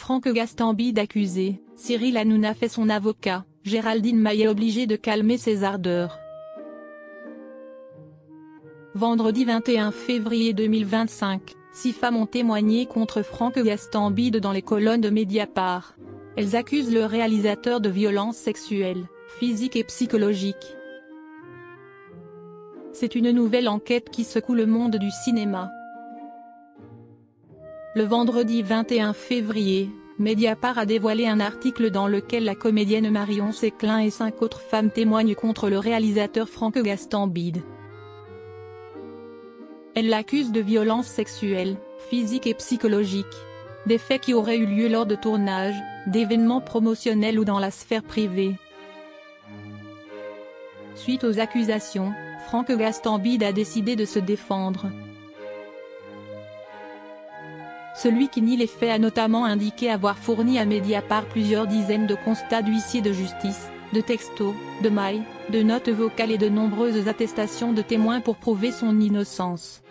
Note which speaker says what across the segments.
Speaker 1: Franck Gastambide accusé, Cyril Hanouna fait son avocat, Géraldine Maillet obligée de calmer ses ardeurs. Vendredi 21 février 2025, 6 femmes ont témoigné contre Franck Gastambide dans les colonnes de Mediapart. Elles accusent le réalisateur de violences sexuelles, physiques et psychologiques. C'est une nouvelle enquête qui secoue le monde du cinéma. Le vendredi 21 février, Mediapart a dévoilé un article dans lequel la comédienne Marion Séclin et 5 autres femmes témoignent contre le réalisateur Franck Gastambide. Elles l'accusent de violences sexuelles, physiques et psychologiques. Des faits qui auraient eu lieu lors de tournages, d'événements promotionnels ou dans la sphère privée. Suite aux accusations, Franck Gastambide a décidé de se défendre. Celui qui nie les faits a notamment indiqué avoir fourni à Mediapart plusieurs dizaines de constats d'huissiers de justice, de textos, de mails, de notes vocales et de nombreuses attestations de témoins pour prouver son innocence.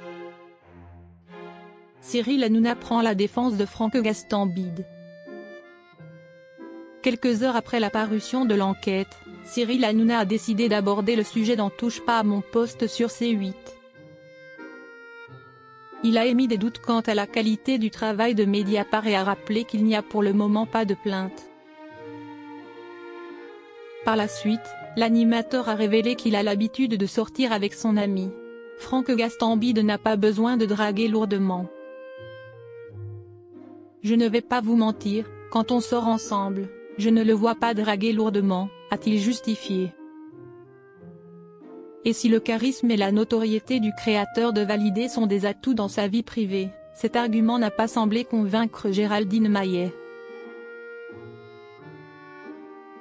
Speaker 1: Cyril Hanouna prend la défense de Franck Gastambide. Quelques heures après la parution de l'enquête, Cyril Hanouna a décidé d'aborder le sujet dans Touche pas à mon poste sur C8. Il a émis des doutes quant à la qualité du travail de Mediapart et a rappelé qu'il n'y a pour le moment pas de plainte. Par la suite, l'animateur a révélé qu'il a l'habitude de sortir avec son ami. Franck Gastambide n'a pas besoin de draguer lourdement. Je ne vais pas vous mentir, quand on sort ensemble, je ne le vois pas draguer lourdement, a-t-il justifié. Et si le charisme et la notoriété du créateur de Validé sont des atouts dans sa vie privée, cet argument n'a pas semblé convaincre Géraldine Maillet.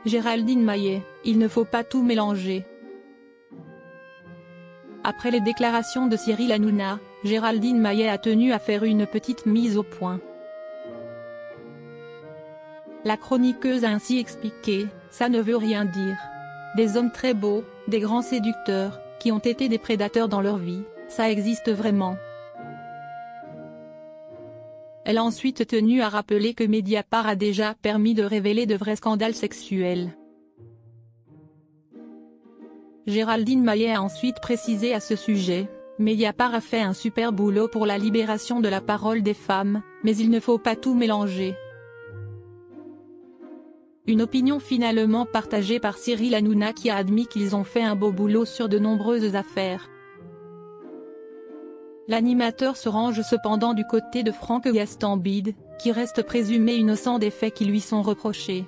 Speaker 1: Géraldine Maillet, il ne faut pas tout mélanger. Après les déclarations de Cyril Hanouna, Géraldine Maillet a tenu à faire une petite mise au point. La chroniqueuse a ainsi expliqué, ça ne veut rien dire. Des hommes très beaux, des grands séducteurs, qui ont été des prédateurs dans leur vie, ça existe vraiment. Elle a ensuite tenu à rappeler que Mediapart a déjà permis de révéler de vrais scandales sexuels. Géraldine Maillet a ensuite précisé à ce sujet, Mediapart a fait un super boulot pour la libération de la parole des femmes, mais il ne faut pas tout mélanger. Une opinion finalement partagée par Cyril Hanouna qui a admis qu'ils ont fait un beau boulot sur de nombreuses affaires. L'animateur se range cependant du côté de Franck Gastambide, qui reste présumé innocent des faits qui lui sont reprochés.